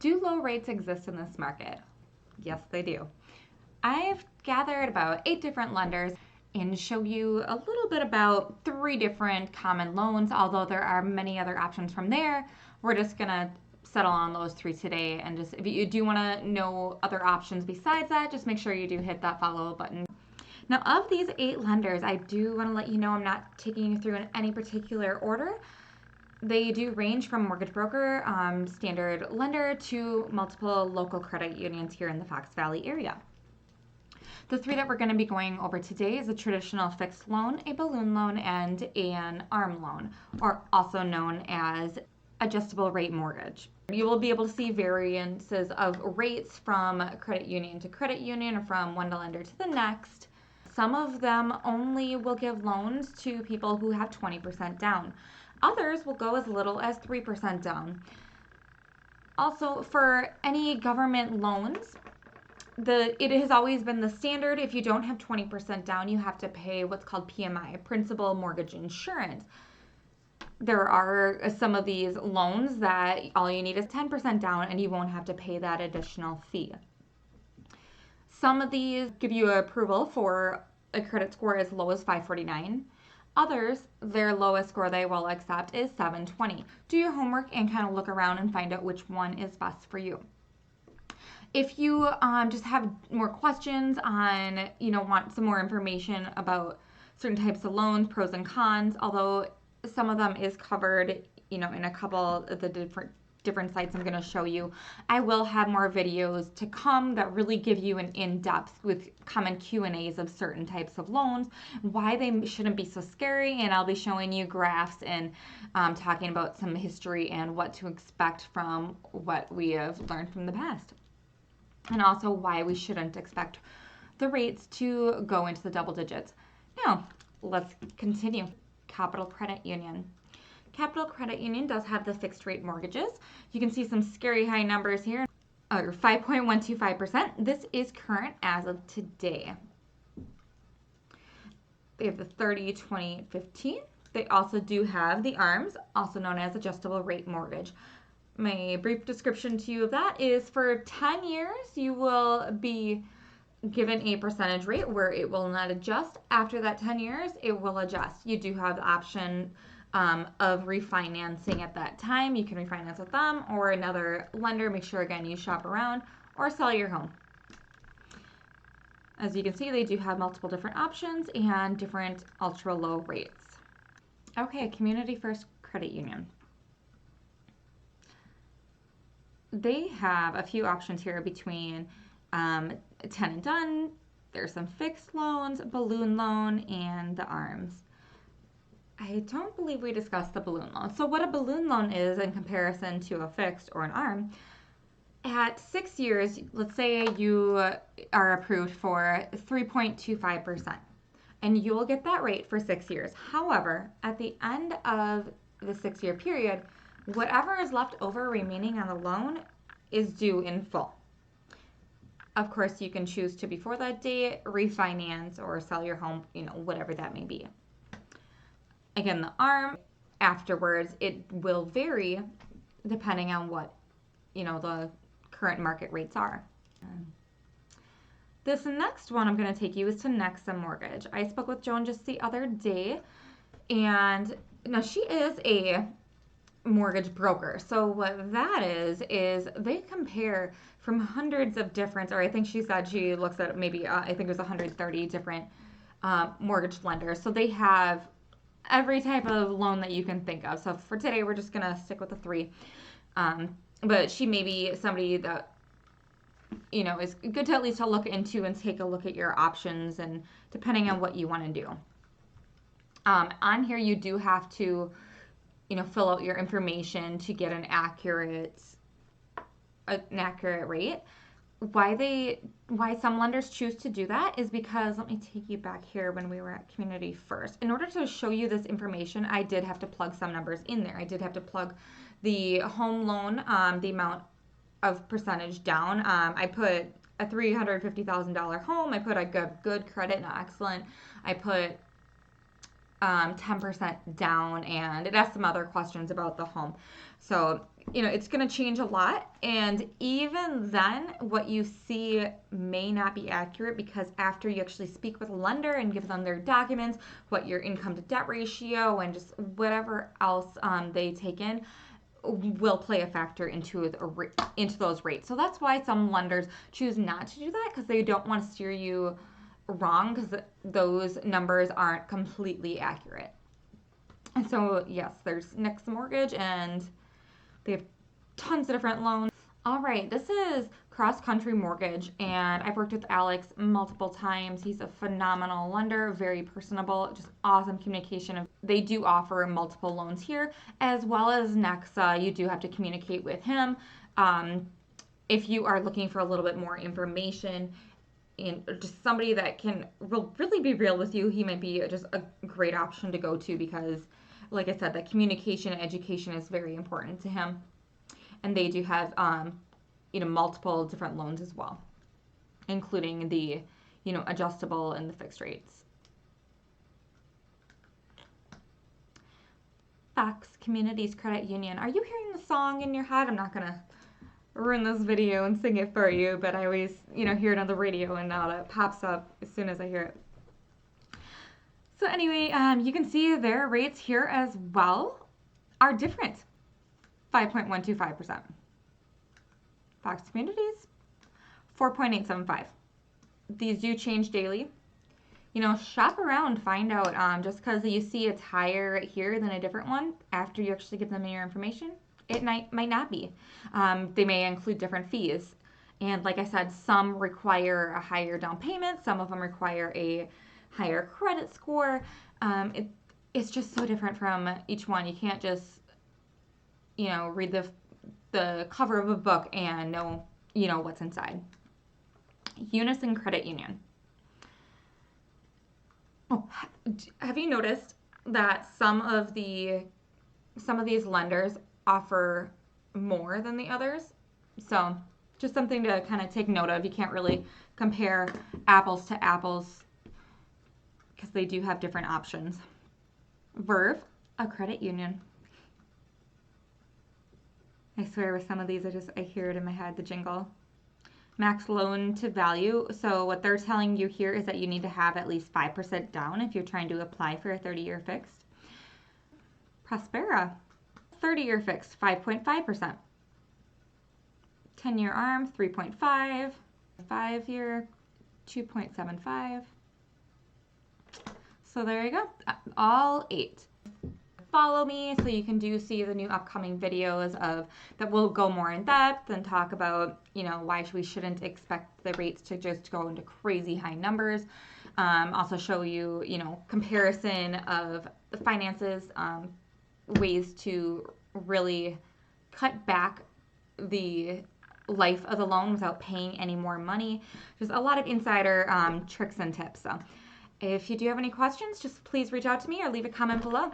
Do low rates exist in this market? Yes, they do. I've gathered about 8 different lenders and show you a little bit about 3 different common loans, although there are many other options from there. We're just going to settle on those 3 today, and just if you do want to know other options besides that, just make sure you do hit that follow button. Now, of these 8 lenders, I do want to let you know I'm not taking you through in any particular order. They do range from mortgage broker, standard lender, to multiple local credit unions here in the Fox Valley area. The 3 that we're going to be going over today is a traditional fixed loan, a balloon loan, and an ARM loan, or also known as adjustable rate mortgage. You will be able to see variances of rates from credit union to credit union or from one lender to the next. Some of them only will give loans to people who have 20% down. Others will go as little as 3% down. Also, for any government loans, it has always been the standard. If you don't have 20% down, you have to pay what's called PMI, Principal Mortgage Insurance. There are some of these loans that all you need is 10% down and you won't have to pay that additional fee. Some of these give you approval for a credit score as low as 549. Others, their lowest score they will accept is 720. Do your homework and kind of look around and find out which one is best for you. If you just have more questions on, want some more information about certain types of loans, pros and cons, although some of them is covered, in a couple of the different sites I'm going to show you. I will have more videos to come that really give you an in-depth with common Q&As of certain types of loans, why they shouldn't be so scary, and I'll be showing you graphs and talking about some history and what to expect from what we have learned from the past. And also why we shouldn't expect the rates to go into the double digits. Now, let's continue. Capital Credit Union. Capital Credit Union does have the fixed rate mortgages. You can see some scary high numbers here, 5.125%. This is current as of today. They have the 30, 20, 15. They also do have the ARMs, also known as adjustable rate mortgage. My brief description to you of that is for 10 years, you will be given a percentage rate where it will not adjust. After that 10 years, it will adjust. You do have the option of refinancing at that time. You can refinance with them or another lender. Make sure, again, you shop around or sell your home. As you can see, they do have multiple different options and different ultra low rates. Okay, Community First Credit Union. They have a few options here between 10 and done. There's some fixed loans, balloon loan, and the ARMs. I don't believe we discussed the balloon loan. So what a balloon loan is in comparison to a fixed or an ARM, at 6 years, let's say you are approved for 3.25%, and you'll get that rate for 6 years. However, at the end of the 6-year period, whatever is left over remaining on the loan is due in full. Of course, you can choose to, before that date, refinance or sell your home, whatever that may be. Again, the ARM, afterwards, it will vary depending on what, the current market rates are. This next one I'm going to take you is to Nexa Mortgage. I spoke with Joan just the other day, and now she is a mortgage broker. So what that is they compare from hundreds of different, or I think she said she looks at maybe, I think it was 130 different mortgage lenders. So they have every type of loan that you can think of. So for today, we're just going to stick with the 3. But she may be somebody that, is good to at least to look into and take a look at your options and depending on what you want to do. On here, you do have to, fill out your information to get an accurate rate. Why some lenders choose to do that is because, let me take you back here when we were at Community First. In order to show you this information, I did have to plug some numbers in there. I did have to plug the home loan, the amount of percentage down. I put a $350,000 home. I put a good credit, not excellent. I put 10% down, and it asked some other questions about the home. So it's going to change a lot. And even then, what you see may not be accurate because after you actually speak with a lender and give them their documents, what your income to debt ratio and just whatever else they take in will play a factor into those rates. So that's why some lenders choose not to do that because they don't want to steer you wrong because those numbers aren't completely accurate. And so, yes, there's Nexa Mortgage, and they have tons of different loans. All right, this is Cross Country Mortgage, and I've worked with Alex multiple times. He's a phenomenal lender, very personable, just awesome communication. They do offer multiple loans here, as well as Nexa. You do have to communicate with him. If you are looking for a little bit more information, and just somebody that can really be real with you, he might be just a great option to go to because, like I said, that communication and education is very important to him. And they do have, multiple different loans as well, including the, adjustable and the fixed rates. Fox Communities Credit Union. Are you hearing the song in your head? I'm not going to ruin this video and sing it for you, but I always, hear it on the radio and now it pops up as soon as I hear it. So anyway, you can see their rates here as well are different. 5.125%. Fox Communities, 4.875. These do change daily. Shop around, find out. Just because you see it's higher here than a different one, after you actually give them your information, it might not be. They may include different fees. And like I said, some require a higher down payment. Some of them require a higher credit score. It's just so different from each one. You can't just, read the cover of a book and know, what's inside. Unison Credit Union. Oh, have you noticed that some of these lenders offer more than the others? So just something to kind of take note of. You can't really compare apples to apples because they do have different options. Verve, a credit union. I swear with some of these, I hear it in my head, the jingle. Max loan to value. So what they're telling you here is that you need to have at least 5% down if you're trying to apply for a 30-year fixed. Prospera, 30-year fixed, 5.5%. 10-year ARM, 3.5. 5-year, 2.75. So there you go, all 8. Follow me so you can see the new upcoming videos that will go more in depth and talk about, why we shouldn't expect the rates to just go into crazy high numbers. Also show you, comparison of the finances, ways to really cut back the life of the loan without paying any more money. Just a lot of insider tricks and tips. So if you do have any questions, just please reach out to me or leave a comment below.